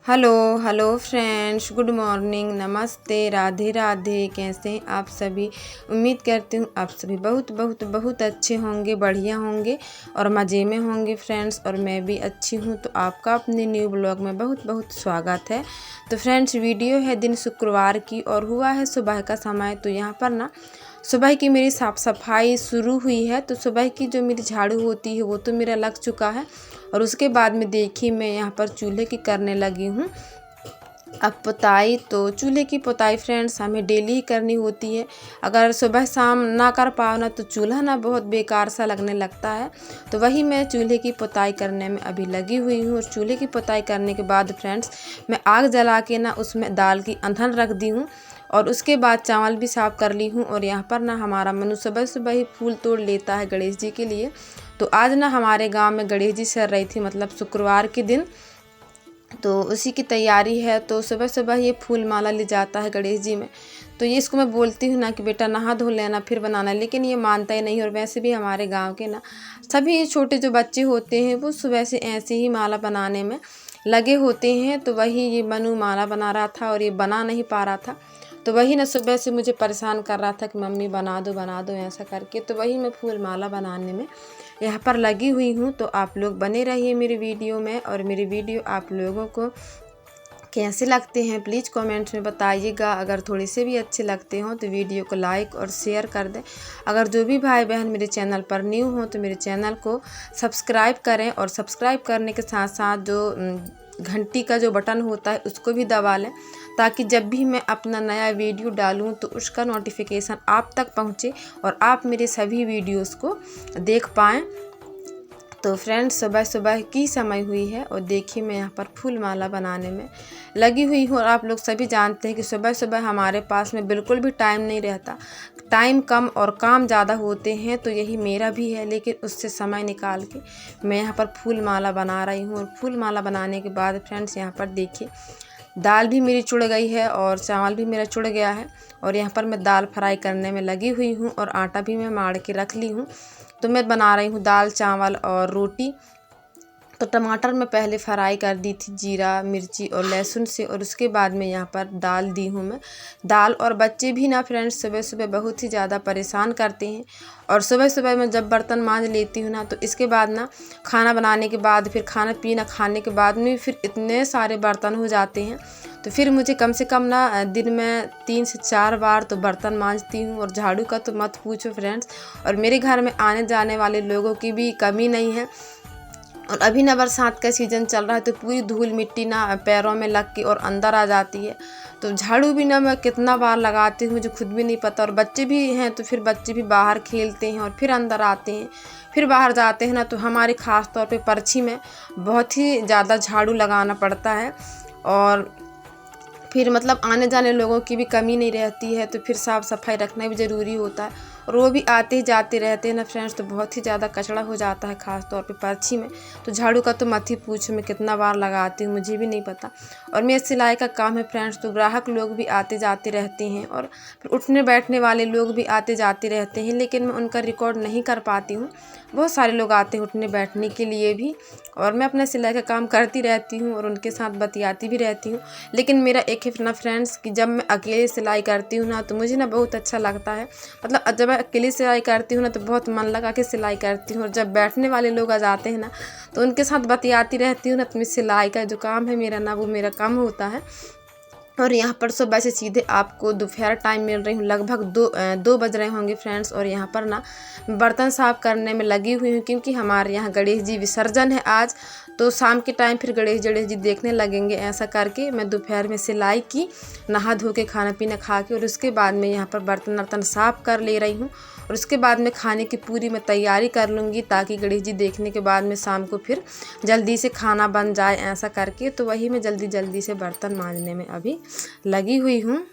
Hello hello friends, good morning, नमस्ते, राधे राधे। कैसे हैं आप सभी? उम्मीद करती हूँ आप सभी बहुत बहुत बहुत अच्छे होंगे, बढ़िया होंगे और मज़े में होंगे फ्रेंड्स। और मैं भी अच्छी हूँ। तो आपका अपने न्यू ब्लॉग में बहुत बहुत स्वागत है। तो फ्रेंड्स, वीडियो है दिन शुक्रवार की और हुआ है सुबह का समय। तो यहाँ पर ना सुबह की मेरी साफ़ सफाई शुरू हुई है। तो सुबह की जो मेरी झाड़ू होती है वो तो मेरा लग चुका है। और उसके बाद में देखिए मैं यहाँ पर चूल्हे की करने लगी हूँ अब पुताई। तो चूल्हे की पुताई फ्रेंड्स हमें डेली ही करनी होती है। अगर सुबह शाम ना कर पाओ ना तो चूल्हा ना बहुत बेकार सा लगने लगता है। तो वही मैं चूल्हे की पुताई करने में अभी लगी हुई हूँ। और चूल्हे की पुताई करने के बाद फ्रेंड्स मैं आग जला के ना उसमें दाल की अंधन रख दी हूँ। और उसके बाद चावल भी साफ़ कर ली हूँ। और यहाँ पर ना हमारा मनु सुबह सुबह ही फूल तोड़ लेता है गणेश जी के लिए। तो आज ना हमारे गांव में गणेश जी सर रही थी, मतलब शुक्रवार के दिन। तो उसी की तैयारी है। तो सुबह सुबह ये फूल माला ले जाता है गणेश जी में। तो ये इसको मैं बोलती हूँ ना कि बेटा नहा धो लेना फिर बनाना, लेकिन ये मानता ही नहीं। और वैसे भी हमारे गांव के ना सभी छोटे जो बच्चे होते हैं वो सुबह से ऐसे ही माला बनाने में लगे होते हैं। तो वही ये मनु माला बना रहा था और ये बना नहीं पा रहा था। तो वही ना सुबह से मुझे परेशान कर रहा था कि मम्मी बना दो ऐसा करके। तो वही मैं फूल माला बनाने में यहाँ पर लगी हुई हूँ। तो आप लोग बने रहिए मेरी वीडियो में। और मेरी वीडियो आप लोगों को कैसे लगते हैं प्लीज़ कमेंट्स में बताइएगा। अगर थोड़े से भी अच्छे लगते हों तो वीडियो को लाइक और शेयर कर दें। अगर जो भी भाई बहन मेरे चैनल पर न्यू हों तो मेरे चैनल को सब्सक्राइब करें। और सब्सक्राइब करने के साथ साथ जो घंटी का जो बटन होता है उसको भी दबा लें, ताकि जब भी मैं अपना नया वीडियो डालूं तो उसका नोटिफिकेशन आप तक पहुंचे और आप मेरे सभी वीडियोस को देख पाएँ। तो फ्रेंड्स सुबह सुबह की समय हुई है और देखिए मैं यहाँ पर फूल माला बनाने में लगी हुई हूँ। और आप लोग सभी जानते हैं कि सुबह सुबह हमारे पास में बिल्कुल भी टाइम नहीं रहता, टाइम कम और काम ज़्यादा होते हैं। तो यही मेरा भी है, लेकिन उससे समय निकाल के मैं यहाँ पर फूल माला बना रही हूँ। और फूल माला बनाने के बाद फ्रेंड्स यहाँ पर देखिए दाल भी मेरी चुड़ गई है और चावल भी मेरा चुड़ गया है। और यहाँ पर मैं दाल फ्राई करने में लगी हुई हूँ और आटा भी मैं माड़ के रख ली हूँ। तो मैं बना रही हूँ दाल चावल और रोटी। तो टमाटर मैं पहले फ्राई कर दी थी जीरा मिर्ची और लहसुन से। और उसके बाद में यहाँ पर दाल दी हूँ मैं दाल। और बच्चे भी ना फ्रेंड्स सुबह सुबह बहुत ही ज़्यादा परेशान करते हैं। और सुबह सुबह मैं जब बर्तन मांज लेती हूँ ना तो इसके बाद ना खाना बनाने के बाद फिर खाना पीना खाने के बाद में फिर इतने सारे बर्तन हो जाते हैं। तो फिर मुझे कम से कम ना दिन में 3 से 4 बार तो बर्तन मांजती हूँ। और झाड़ू का तो मत पूछो फ्रेंड्स। और मेरे घर में आने जाने वाले लोगों की भी कमी नहीं है। और अभी ना बरसात का सीज़न चल रहा है तो पूरी धूल मिट्टी ना पैरों में लग के और अंदर आ जाती है। तो झाड़ू भी ना मैं कितना बार लगाती हूँ मुझे खुद भी नहीं पता। और बच्चे भी हैं तो फिर बच्चे भी बाहर खेलते हैं और फिर अंदर आते हैं, फिर बाहर जाते हैं ना। तो हमारे ख़ास तौर पे परछी में बहुत ही ज़्यादा झाड़ू लगाना पड़ता है। और फिर मतलब आने जाने लोगों की भी कमी नहीं रहती है। तो फिर साफ़ सफाई रखना भी ज़रूरी होता है। और वो भी आते ही जाते रहते हैं ना फ्रेंड्स, तो बहुत ही ज़्यादा कचरा हो जाता है ख़ास तौर पे परछी में। तो झाड़ू का तो मत ही पूछो, मैं कितना बार लगाती हूँ मुझे भी नहीं पता। और मेरे सिलाई का काम है फ्रेंड्स, तो ग्राहक लोग भी आते जाते रहते हैं और फिर उठने बैठने वाले लोग भी आते जाते रहते हैं, लेकिन मैं उनका रिकॉर्ड नहीं कर पाती हूँ। बहुत सारे लोग आते हैं उठने बैठने के लिए भी। और मैं अपना सिलाई का काम करती रहती हूँ और उनके साथ बतियाती भी रहती हूँ। लेकिन मेरा एक है ना फ्रेंड्स कि जब मैं अकेले सिलाई करती हूँ ना तो मुझे ना बहुत अच्छा लगता है। मतलब जब मैं अकेले सिलाई करती हूँ ना तो बहुत मन लगा के सिलाई करती हूँ। और जब बैठने वाले लोग आ जाते हैं ना तो उनके साथ बतियाती रहती हूँ ना। तो मेरी सिलाई का जो काम है मेरा ना वो मेरा कम होता है। और यहाँ पर सुबह से सीधे आपको दोपहर टाइम मिल रही हूँ, लगभग 2 बज रहे होंगे फ्रेंड्स। और यहाँ पर ना बर्तन साफ़ करने में लगी हुई हूँ, क्योंकि हमारे यहाँ गणेश जी विसर्जन है आज। तो शाम के टाइम फिर गणेश जी देखने लगेंगे। ऐसा करके मैं दोपहर में सिलाई की, नहा धो के खाना पीना खा के और उसके बाद में यहाँ पर बर्तन वर्तन साफ़ कर ले रही हूँ। और उसके बाद में खाने की पूरी मैं तैयारी कर लूँगी, ताकि गणेश जी देखने के बाद में शाम को फिर जल्दी से खाना बन जाए ऐसा करके। तो वही मैं जल्दी जल्दी से बर्तन मांजने में अभी लगी हुई हूँ।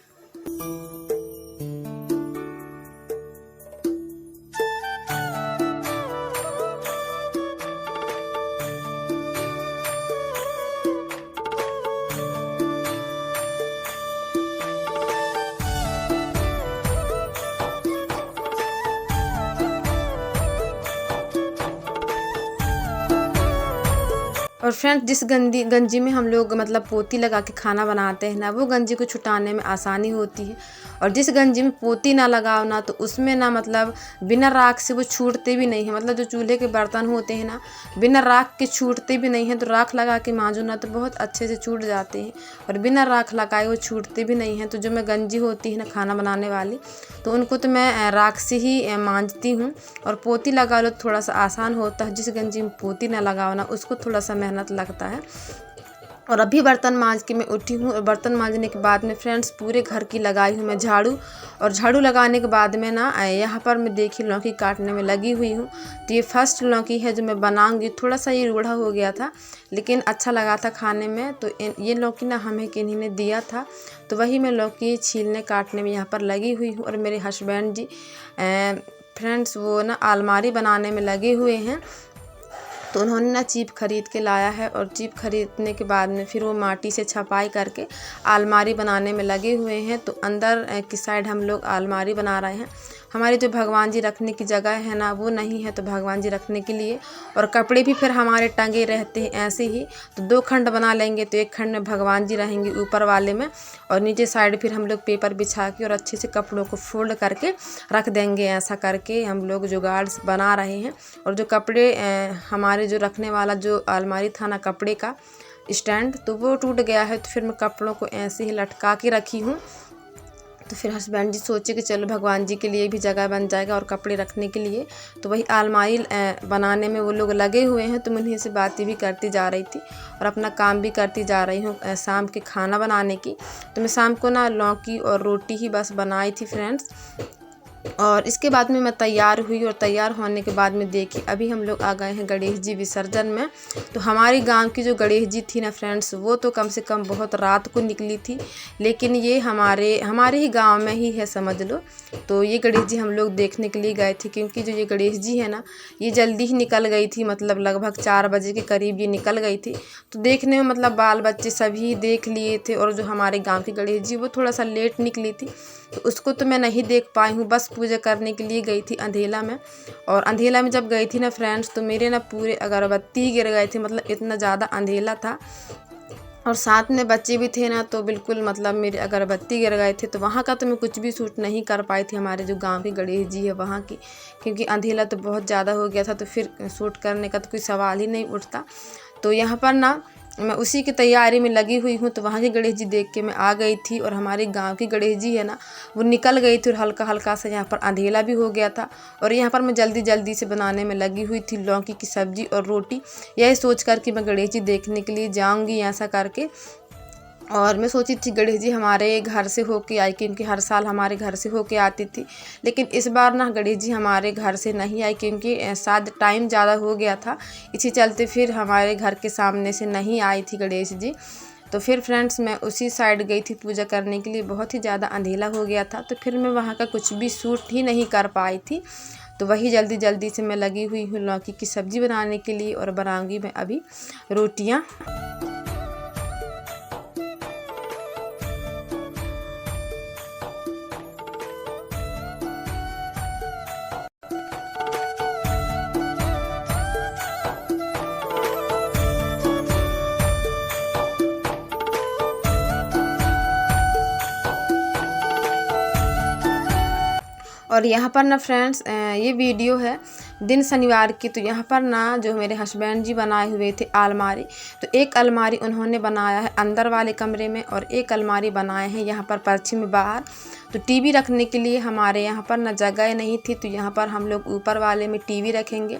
और फ्रेंड्स जिस गंजी में हम लोग मतलब पोती लगा के खाना बनाते हैं ना, वो गंजी को छुटाने में आसानी होती है। और जिस गंजी में पोती ना लगाओ ना, तो उसमें ना मतलब बिना राख से वो छूटते भी नहीं है। मतलब जो चूल्हे के बर्तन होते हैं ना, बिना राख के छूटते भी नहीं हैं। तो राख लगा के मांजो ना तो बहुत अच्छे से छूट जाते हैं, और बिना राख लगाए वो छूटते भी नहीं हैं। तो जो मैं गंजी होती है ना खाना बनाने वाली, तो उनको तो मैं राख से ही मांजती हूँ। और पोती लगा लो थोड़ा सा आसान होता है। जिस गंजी में पोती ना लगाओ ना, उसको थोड़ा सा मेहनत लगता है। और अभी बर्तन मांज के मैं उठी हूँ, और बर्तन मांजने के बाद में फ्रेंड्स पूरे घर की लगाई हूँ मैं झाड़ू। और झाड़ू लगाने के बाद में ना यहाँ पर मैं देखी लौकी काटने में लगी हुई हूँ। तो ये फर्स्ट लौकी है जो मैं बनाऊंगी। थोड़ा सा ये रूढ़ा हो गया था, लेकिन अच्छा लगा था खाने में। तो ये लौकी ना हमें किन्हीं ने दिया था, तो वही मैं लौकी छीलने काटने में यहाँ पर लगी हुई हूँ। और मेरे हस्बैंड जी फ्रेंड्स वो ना अलमारी बनाने में लगे हुए हैं। तो उन्होंने ना चीप खरीद के लाया है, और चीप खरीदने के बाद में फिर वो माटी से छपाई करके अलमारी बनाने में लगे हुए हैं। तो अंदर की साइड हम लोग अलमारी बना रहे हैं। हमारी जो भगवान जी रखने की जगह है ना, वो नहीं है, तो भगवान जी रखने के लिए और कपड़े भी फिर हमारे टंगे रहते हैं ऐसे ही। तो 2 खंड बना लेंगे, तो एक खंड में भगवान जी रहेंगे ऊपर वाले में, और नीचे साइड फिर हम लोग पेपर बिछा के और अच्छे से कपड़ों को फोल्ड करके रख देंगे। ऐसा करके हम लोग जुगाड़ बना रहे हैं। और जो कपड़े हमारे जो रखने वाला जो अलमारी था ना, कपड़े का स्टैंड, तो वो टूट गया है। तो फिर मैं कपड़ों को ऐसे ही लटका के रखी हूँ। तो फिर हस्बैंड जी सोचे कि चलो भगवान जी के लिए भी जगह बन जाएगा और कपड़े रखने के लिए। तो वही अलमारी बनाने में वो लोग लगे हुए हैं। तो मैं उन्हीं से बातें भी करती जा रही थी और अपना काम भी करती जा रही हूँ शाम के खाना बनाने की। तो मैं शाम को ना लौकी और रोटी ही बस बनाई थी फ्रेंड्स। और इसके बाद में मैं तैयार हुई, और तैयार होने के बाद में देखी अभी हम लोग आ गए हैं गणेश जी विसर्जन में। तो हमारी गांव की जो गणेश जी थी ना फ्रेंड्स, वो तो कम से कम बहुत रात को निकली थी, लेकिन ये हमारे ही गांव में ही है समझ लो। तो ये गणेश जी हम लोग देखने के लिए गए थे, क्योंकि जो ये गणेश जी है ना, ये जल्दी ही निकल गई थी, मतलब लगभग 4 बजे के करीब ये निकल गई थी। तो देखने में मतलब बाल बच्चे सभी देख लिए थे, और जो हमारे गाँव की गणेश जी वो थोड़ा सा लेट निकली थी, तो उसको तो मैं नहीं देख पाई हूँ। बस पूजा करने के लिए गई थी अंधेला में। और अंधेला में जब गई थी ना फ्रेंड्स, तो मेरे ना पूरे अगरबत्ती गिर गए थे, मतलब इतना ज़्यादा अंधेला था। और साथ में बच्चे भी थे ना, तो बिल्कुल मतलब मेरे अगरबत्ती गिर गए थे। तो वहाँ का तो मैं कुछ भी शूट नहीं कर पाई थी, हमारे जो गांव के गणेश जी है वहाँ की, क्योंकि अंधेला तो बहुत ज़्यादा हो गया था। तो फिर शूट करने का तो कोई सवाल ही नहीं उठता। तो यहाँ पर ना मैं उसी की तैयारी में लगी हुई हूँ। तो वहाँ की गणेश जी देख के मैं आ गई थी, और हमारे गांव की गणेश जी है ना, वो निकल गई थी, और हल्का हल्का सा यहाँ पर अंधेला भी हो गया था। और यहाँ पर मैं जल्दी जल्दी से बनाने में लगी हुई थी लौकी की सब्जी और रोटी, यही सोच कर कि मैं गणेश जी देखने के लिए जाऊँगी ऐसा करके। और मैं सोची थी गणेश जी हमारे घर से होके आई, क्योंकि हर साल हमारे घर से होके आती थी। लेकिन इस बार ना गणेश जी हमारे घर से नहीं आई, क्योंकि शायद टाइम ज़्यादा हो गया था, इसी चलते फिर हमारे घर के सामने से नहीं आई थी गणेश जी। तो फिर फ्रेंड्स मैं उसी साइड गई थी पूजा करने के लिए। बहुत ही ज़्यादा अंधेला हो गया था, तो फिर मैं वहाँ का कुछ भी शूट ही नहीं कर पाई थी। तो वही जल्दी जल्दी से मैं लगी हुई हूँ लौकी की सब्ज़ी बनाने के लिए, और बनाऊँगी मैं अभी रोटियाँ। और यहाँ पर ना फ्रेंड्स ये वीडियो है दिन शनिवार की। तो यहाँ पर ना जो मेरे हस्बैंड जी बनाए हुए थे अलमारी, तो एक अलमारी उन्होंने बनाया है अंदर वाले कमरे में, और एक अलमारी बनाए हैं यहाँ पर पश्चिम में बाहर। तो टीवी रखने के लिए हमारे यहाँ पर ना जगह नहीं थी, तो यहाँ पर हम लोग ऊपर वाले में टीवी रखेंगे,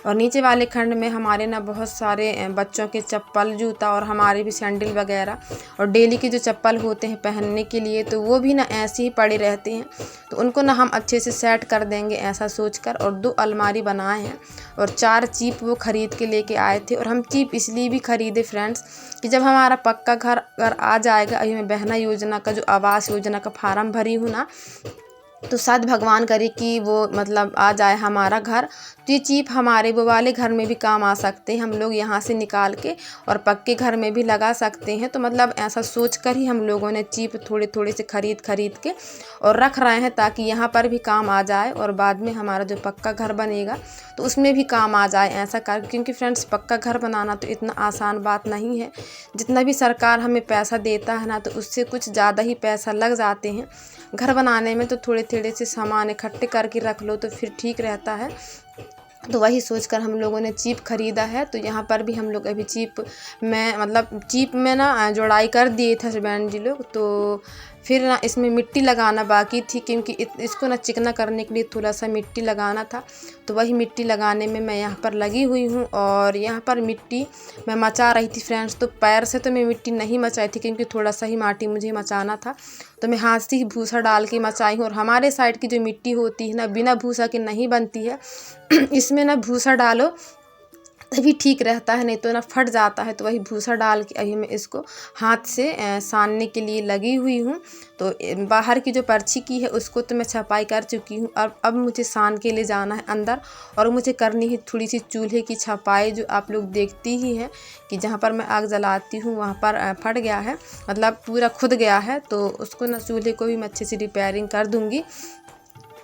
और नीचे वाले खंड में हमारे ना बहुत सारे बच्चों के चप्पल जूता और हमारे भी सैंडल वगैरह और डेली के जो चप्पल होते हैं पहनने के लिए, तो वो भी ना ऐसे ही पड़े रहते हैं। तो उनको ना हम अच्छे से सेट कर देंगे ऐसा सोचकर। और 2 अलमारी बनाए हैं, और 4 चीप वो ख़रीद के लेके आए थे। और हम चीप इसलिए भी ख़रीदे फ्रेंड्स कि जब हमारा पक्का घर अगर आ जाएगा, अभी मैं बहना योजना का जो आवास योजना का फार्म भरी हूँ ना, तो शायद भगवान करे कि वो मतलब आ जाए हमारा घर, तो ये चीप हमारे वो वाले घर में भी काम आ सकते हैं। हम लोग यहाँ से निकाल के और पक्के घर में भी लगा सकते हैं। तो मतलब ऐसा सोच कर ही हम लोगों ने चीप थोड़े थोड़े से खरीद के और रख रहे हैं, ताकि यहाँ पर भी काम आ जाए और बाद में हमारा जो पक्का घर बनेगा तो उसमें भी काम आ जाए ऐसा कर। क्योंकि फ्रेंड्स, पक्का घर बनाना तो इतना आसान बात नहीं है। जितना भी सरकार हमें पैसा देता है ना, तो उससे कुछ ज़्यादा ही पैसा लग जाते हैं घर बनाने में। तो थोड़े थोड़े से सामान इकट्ठे करके रख लो तो फिर ठीक रहता है। तो वही सोचकर हम लोगों ने चीप खरीदा है। तो यहाँ पर भी हम लोग अभी चीप में ना जोड़ाई कर दिए थे हस्बैंड जी लोग। तो फिर ना इसमें मिट्टी लगाना बाकी थी, क्योंकि इसको ना चिकना करने के लिए थोड़ा सा मिट्टी लगाना था। तो वही मिट्टी लगाने में मैं यहाँ पर लगी हुई हूँ। और यहाँ पर मिट्टी मैं मचा रही थी फ्रेंड्स। तो पैर से तो मैं मिट्टी नहीं मचाई थी, क्योंकि थोड़ा सा ही माटी मुझे मचाना था। तो मैं हाथ से ही भूसा डाल के मचाई हूँ। और हमारे साइड की जो मिट्टी होती है ना, बिना भूसा के नहीं बनती है। इसमें ना भूसा डालो तभी ठीक रहता है, नहीं तो ना फट जाता है। तो वही भूसा डाल के अभी मैं इसको हाथ से सानने के लिए लगी हुई हूँ। तो बाहर की जो पर्ची की है उसको तो मैं छपाई कर चुकी हूँ। अब मुझे सान के ले जाना है अंदर, और मुझे करनी है थोड़ी सी चूल्हे की छपाई। जो आप लोग देखती ही हैं कि जहाँ पर मैं आग जलाती हूँ वहाँ पर फट गया है, मतलब पूरा खुद गया है। तो उसको ना चूल्हे को भी मैं अच्छे से रिपेयरिंग कर दूँगी।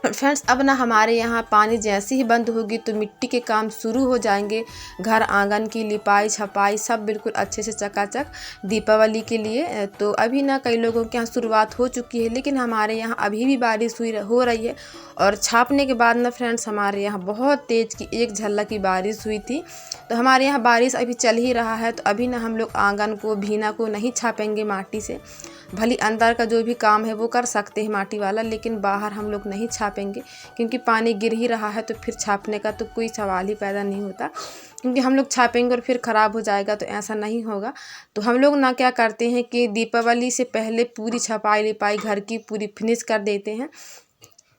फ्रेंड्स, अब ना हमारे यहाँ पानी जैसे ही बंद होगी तो मिट्टी के काम शुरू हो जाएंगे। घर आंगन की लिपाई छपाई सब बिल्कुल अच्छे से चकाचक दीपावली के लिए। तो अभी ना कई लोगों के यहाँ शुरुआत हो चुकी है, लेकिन हमारे यहाँ अभी भी बारिश हो रही है। और छापने के बाद ना फ्रेंड्स, हमारे यहाँ बहुत तेज़ की एक झलक की बारिश हुई थी। तो हमारे यहाँ बारिश अभी चल ही रहा है। तो अभी ना हम लोग आंगन को भीना को नहीं छापेंगे माटी से। भली अंदर का जो भी काम है वो कर सकते हैं माटी वाला, लेकिन बाहर हम लोग नहीं छापेंगे, क्योंकि पानी गिर ही रहा है। तो फिर छापने का तो कोई सवाल ही पैदा नहीं होता, क्योंकि हम लोग छापेंगे और फिर ख़राब हो जाएगा, तो ऐसा नहीं होगा। तो हम लोग ना क्या करते हैं कि दीपावली से पहले पूरी छपाई लिपाई घर की पूरी फिनिश कर देते हैं।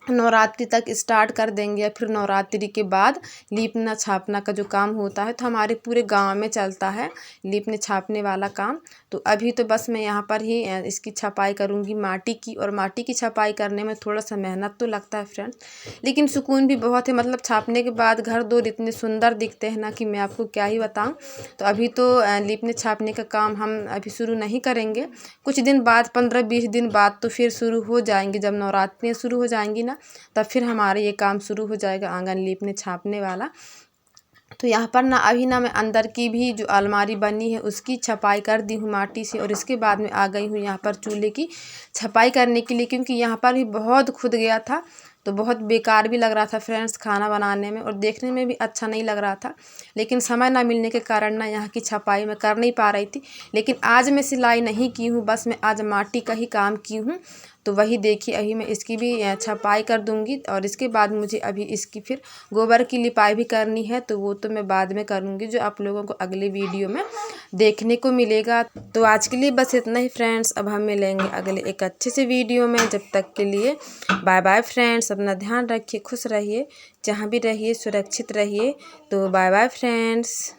नवरात्रि तक स्टार्ट कर देंगे, या फिर नवरात्रि के बाद लीपना छापना का जो काम होता है तो हमारे पूरे गांव में चलता है लीपने छापने वाला काम। तो अभी तो बस मैं यहाँ पर ही इसकी छपाई करूँगी माटी की। और माटी की छपाई करने में थोड़ा सा मेहनत तो लगता है फ्रेंड्स, लेकिन सुकून भी बहुत है। मतलब छापने के बाद घर दौर इतने सुंदर दिखते हैं ना कि मैं आपको क्या ही बताऊँ। तो अभी तो लीपने छापने का काम हम अभी शुरू नहीं करेंगे, कुछ दिन बाद 15-20 दिन बाद तो फिर शुरू हो जाएंगे। जब नवरात्रियाँ शुरू हो जाएंगी ना, तब फिर हमारे ये काम शुरू हो जाएगा आंगन लीपने छापने वाला। तो यहाँ पर ना अभी ना मैं अंदर की भी जो अलमारी बनी है उसकी छपाई कर दी हूँ माटी से। और इसके बाद में आ गई हूँ यहाँ पर चूल्हे की छपाई करने के लिए, क्योंकि यहाँ पर भी बहुत खुद गया था। तो बहुत बेकार भी लग रहा था फ्रेंड्स खाना बनाने में, और देखने में भी अच्छा नहीं लग रहा था। लेकिन समय ना मिलने के कारण ना यहाँ की छपाई मैं कर नहीं पा रही थी। लेकिन आज मैं सिलाई नहीं की हूँ, बस मैं आज माटी का ही काम की हूँ। तो वही देखिए, अभी मैं इसकी भी छपाई कर दूंगी। और इसके बाद मुझे अभी इसकी फिर गोबर की लिपाई भी करनी है, तो वो तो मैं बाद में करूँगी, जो आप लोगों को अगले वीडियो में देखने को मिलेगा। तो आज के लिए बस इतना ही फ्रेंड्स। अब हम मिलेंगे अगले एक अच्छे से वीडियो में। जब तक के लिए बाय बाय फ्रेंड्स। अपना ध्यान रखिए, खुश रहिए, जहाँ भी रहिए सुरक्षित रहिए। तो बाय बाय फ्रेंड्स।